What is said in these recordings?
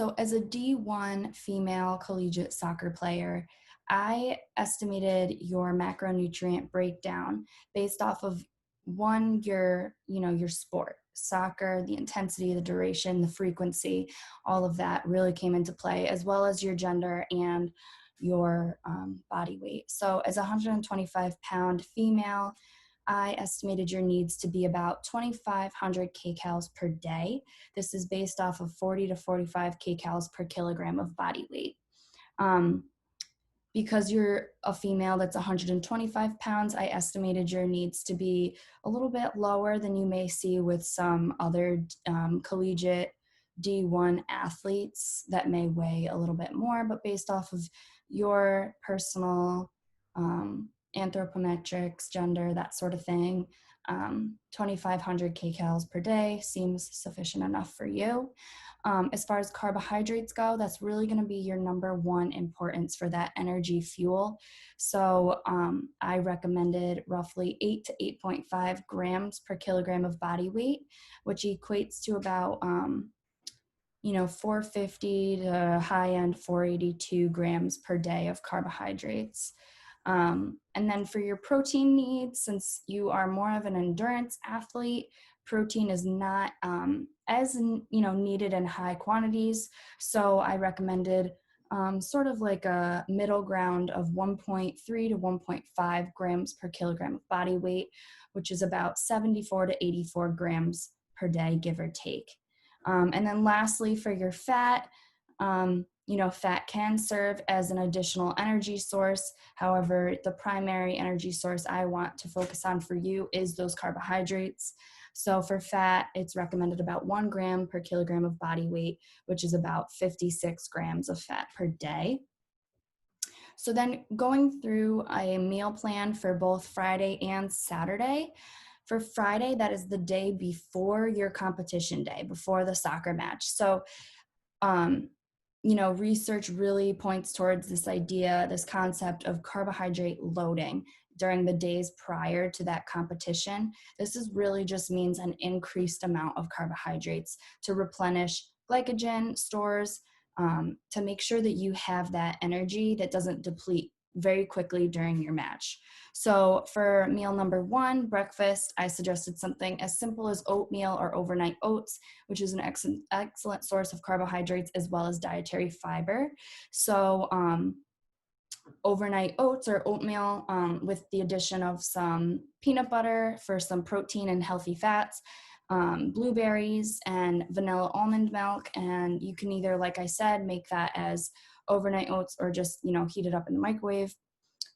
So, as a D1 female collegiate soccer player, I estimated your macronutrient breakdown based off of one, your sport, soccer, the intensity, the duration, the frequency, all of that really came into play, as well as your gender and your body weight. So, as a 125-pound female, I estimated your needs to be about 2,500 kcals per day. This is based off of 40 to 45 kcals per kilogram of body weight. Um, because you're a female that's 125 pounds, I estimated your needs to be a little bit lower than you may see with some other collegiate D1 athletes that may weigh a little bit more, but based off of your personal anthropometrics, gender, that sort of thing, 2,500 kcals per day seems sufficient enough for you. As far as carbohydrates go, that's really going to be your number one importance for that energy fuel. So I recommended roughly 8 to 8.5 grams per kilogram of body weight, which equates to about 450 to high end 482 grams per day of carbohydrates. And then for your protein needs, since you are more of an endurance athlete, protein is not as needed in high quantities. So I recommended sort of like a middle ground of 1.3 to 1.5 grams per kilogram of body weight, which is about 74 to 84 grams per day, give or take. And then lastly, for your fat, fat can serve as an additional energy source. However, the primary energy source I want to focus on for you is those carbohydrates. So for fat, it's recommended about 1 gram per kilogram of body weight, which is about 56 grams of fat per day. So then going through a meal plan for both Friday and Saturday. For Friday, that is the day before your competition day, before the soccer match. So, research really points towards this idea, this concept of carbohydrate loading during the days prior to that competition. This is really just means an increased amount of carbohydrates to replenish glycogen stores, to make sure that you have that energy that doesn't deplete very quickly during your match. So for meal number one, breakfast, I suggested something as simple as oatmeal or overnight oats, which is an excellent source of carbohydrates as well as dietary fiber. So overnight oats or oatmeal with the addition of some peanut butter for some protein and healthy fats, blueberries and vanilla almond milk. And you can either, like I said, make that as overnight oats or just, heat it up in the microwave.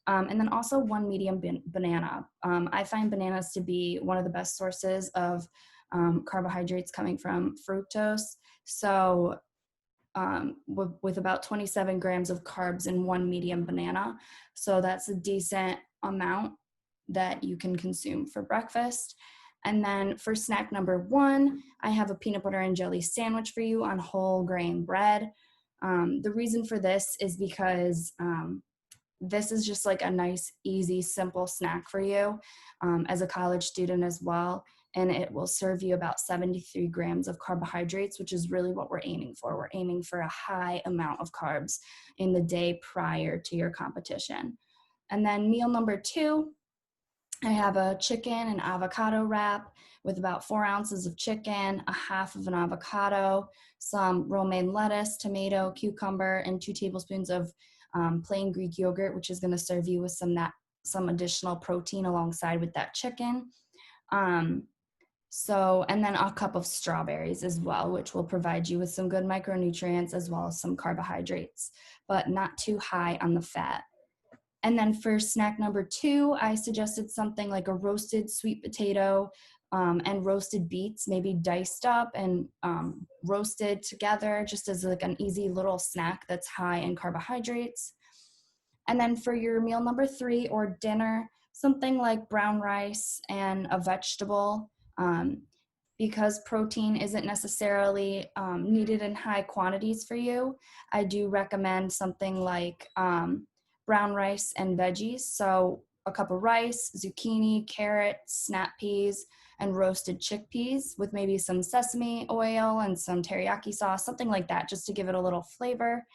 And then also one medium banana. I find bananas to be one of the best sources of carbohydrates coming from fructose. So with about 27 grams of carbs in one medium banana. So that's a decent amount that you can consume for breakfast. And then for snack number one, I have a peanut butter and jelly sandwich for you on whole grain bread. The reason for this is because this is just like a nice, easy, simple snack for you as a college student as well. And it will serve you about 73 grams of carbohydrates, which is really what we're aiming for. We're aiming for a high amount of carbs in the day prior to your competition. And then meal number two, I have a chicken and avocado wrap with about 4 ounces of chicken, a half of an avocado, some romaine lettuce, tomato, cucumber, and 2 tablespoons of plain Greek yogurt, which is going to serve you with some additional protein alongside with that chicken. And then a cup of strawberries as well, which will provide you with some good micronutrients as well as some carbohydrates, but not too high on the fat. And then for snack number two, I suggested something like a roasted sweet potato and roasted beets, maybe diced up and roasted together, just as like an easy little snack that's high in carbohydrates. And then for your meal number three or dinner, something like brown rice and a vegetable. Because protein isn't necessarily needed in high quantities for you, I do recommend something like brown rice and veggies. So a cup of rice, zucchini, carrots, snap peas, and roasted chickpeas with maybe some sesame oil and some teriyaki sauce, something like that, just to give it a little flavor.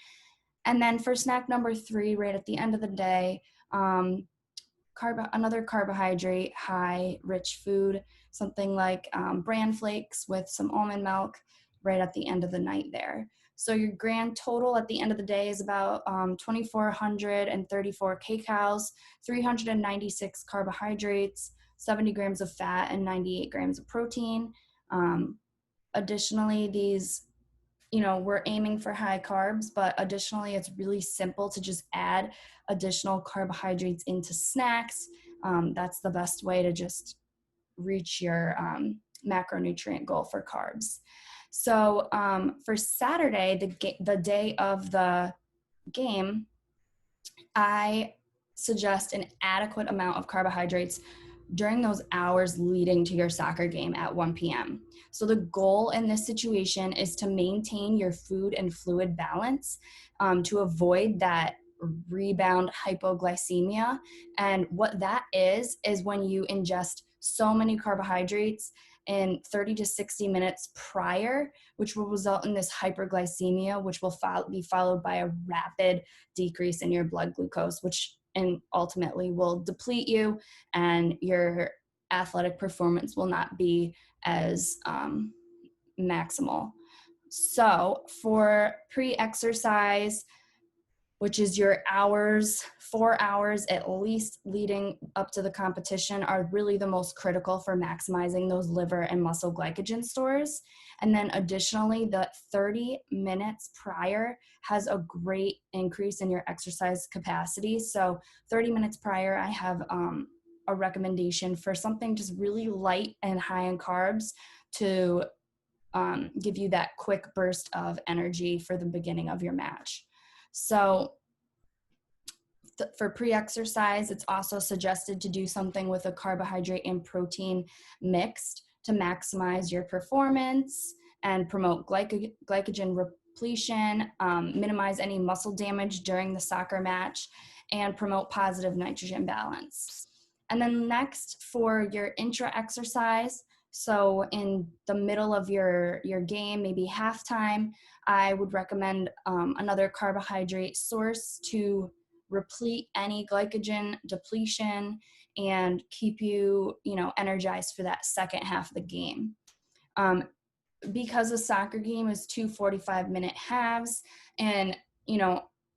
And then for snack number 3, right at the end of the day, another carbohydrate high rich food, something like bran flakes with some almond milk right at the end of the night there. So your grand total at the end of the day is about 2,434 kcals, 396 carbohydrates, 70 grams of fat, and 98 grams of protein. Additionally, these, we're aiming for high carbs, but additionally, it's really simple to just add additional carbohydrates into snacks. That's the best way to just reach your macronutrient goal for carbs. So for Saturday, the day of the game, I suggest an adequate amount of carbohydrates during those hours leading to your soccer game at 1 p.m. So the goal in this situation is to maintain your food and fluid balance, to avoid that rebound hypoglycemia. And what that is when you ingest so many carbohydrates in 30 to 60 minutes prior, which will result in this hyperglycemia, which will be followed by a rapid decrease in your blood glucose, which and ultimately will deplete you, and your athletic performance will not be as maximal. So for pre-exercise, which is your 4 hours at least leading up to the competition, are really the most critical for maximizing those liver and muscle glycogen stores. And then additionally, the 30 minutes prior has a great increase in your exercise capacity. So 30 minutes prior, I have a recommendation for something just really light and high in carbs to give you that quick burst of energy for the beginning of your match. So for pre-exercise, it's also suggested to do something with a carbohydrate and protein mixed to maximize your performance and promote glycogen repletion, minimize any muscle damage during the soccer match, and promote positive nitrogen balance. And then next, for your intra-exercise, so in the middle of your game, maybe halftime, I would recommend another carbohydrate source to replete any glycogen depletion and keep you, energized for that second half of the game. Because a soccer game is 2 45-minute halves and,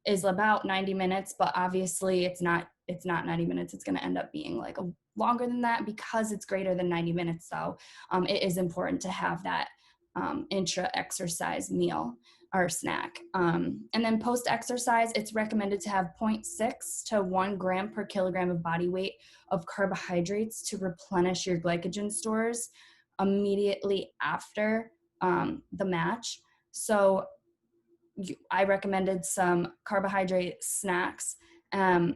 is about 90 minutes, but obviously it's not 90 minutes. It's going to end up being like longer than that because it's greater than 90 minutes. So it is important to have that intra-exercise meal or snack. And then post-exercise, it's recommended to have 0.6 to 1 gram per kilogram of body weight of carbohydrates to replenish your glycogen stores immediately after the match. So I recommended some carbohydrate snacks,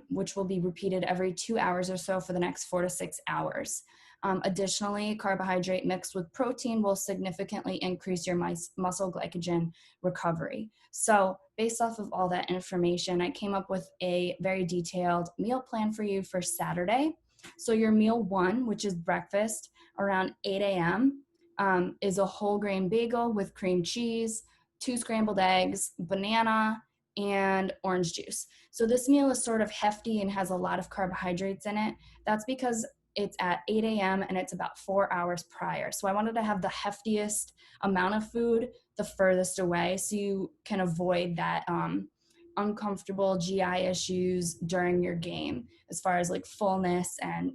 which will be repeated every 2 hours or so for the next 4 to 6 hours. Additionally, carbohydrate mixed with protein will significantly increase your muscle glycogen recovery. So based off of all that information, I came up with a very detailed meal plan for you for Saturday. So your meal 1, which is breakfast around 8 a.m., is a whole grain bagel with cream cheese, 2 scrambled eggs, banana, and orange juice. So this meal is sort of hefty and has a lot of carbohydrates in it. That's because it's at 8 a.m. and it's about 4 hours prior. So I wanted to have the heftiest amount of food the furthest away so you can avoid that uncomfortable GI issues during your game as far as like fullness and,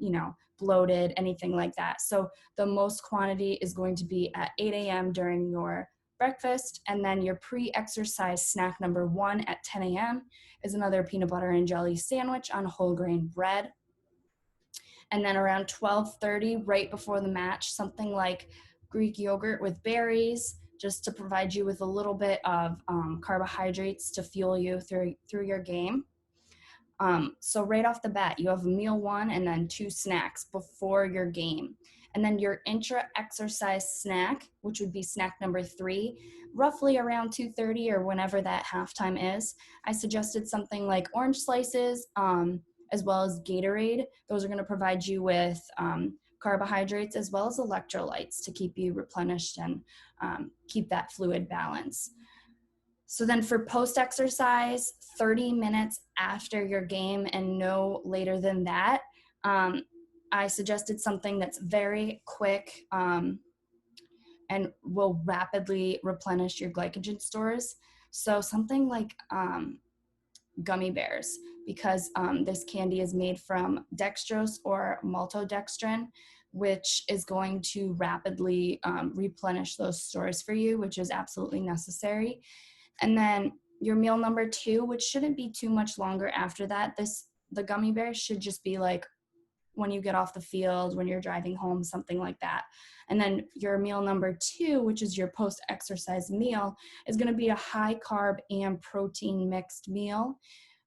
bloated, anything like that. So the most quantity is going to be at 8 a.m. during your breakfast, and then your pre-exercise snack number 1 at 10 a.m. is another peanut butter and jelly sandwich on whole grain bread. And then around 12:30, right before the match, something like Greek yogurt with berries, just to provide you with a little bit of carbohydrates to fuel you through your game. So right off the bat, you have meal 1 and then 2 snacks before your game. And then your intra-exercise snack, which would be snack number 3, roughly around 2:30 or whenever that halftime is. I suggested something like orange slices, as well as Gatorade. Those are going to provide you with carbohydrates as well as electrolytes to keep you replenished and keep that fluid balance. So then for post-exercise, 30 minutes after your game and no later than that, I suggested something that's very quick and will rapidly replenish your glycogen stores. So something like gummy bears, because this candy is made from dextrose or maltodextrin, which is going to rapidly replenish those stores for you, which is absolutely necessary. And then your meal number 2, which shouldn't be too much longer after that. The gummy bears should just be like when you get off the field, when you're driving home, something like that. And then your meal number 2, which is your post-exercise meal, is going to be a high carb and protein mixed meal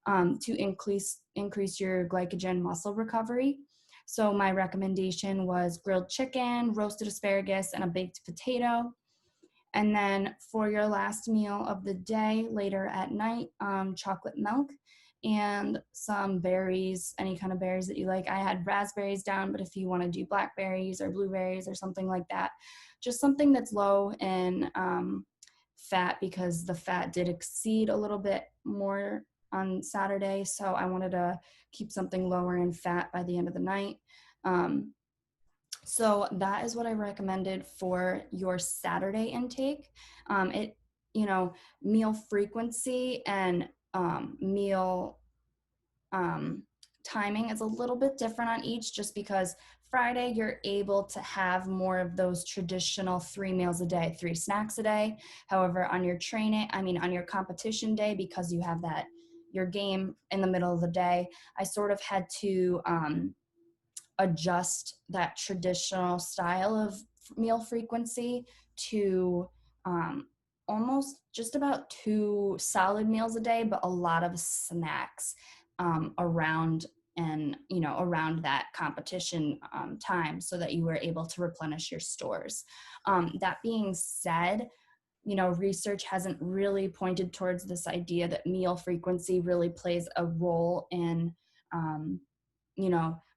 to increase your glycogen muscle recovery. So my recommendation was grilled chicken, roasted asparagus, and a baked potato. And then for your last meal of the day, later at night, chocolate milk and some berries, any kind of berries that you like. I had raspberries down, but if you want to do blackberries or blueberries or something like that, just something that's low in fat, because the fat did exceed a little bit more on Saturday. So I wanted to keep something lower in fat by the end of the night. So that is what I recommended for your Saturday intake. Meal frequency and meal timing is a little bit different on each, just because Friday you're able to have more of those traditional 3 meals a day, 3 snacks a day. However, on your competition day, because you have your game in the middle of the day, I sort of had to adjust that traditional style of meal frequency to almost just about 2 solid meals a day, but a lot of snacks around that competition time, so that you were able to replenish your stores. That being said, research hasn't really pointed towards this idea that meal frequency really plays a role in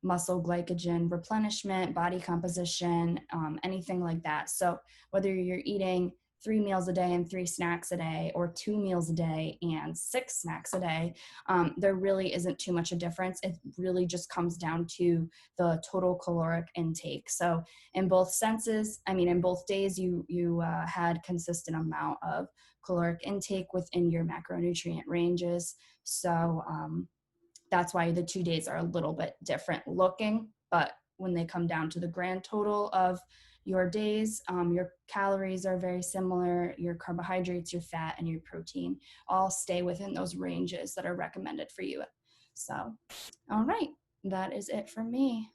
muscle glycogen replenishment, body composition, anything like that. So whether you're eating 3 meals a day and 3 snacks a day, or 2 meals a day and 6 snacks a day, there really isn't too much a difference. It really just comes down to the total caloric intake. So in both senses, in both days, you had consistent amount of caloric intake within your macronutrient ranges. So that's why the 2 days are a little bit different looking, but when they come down to the grand total of your days, your calories are very similar, your carbohydrates, your fat, and your protein all stay within those ranges that are recommended for you. So, all right, that is it for me.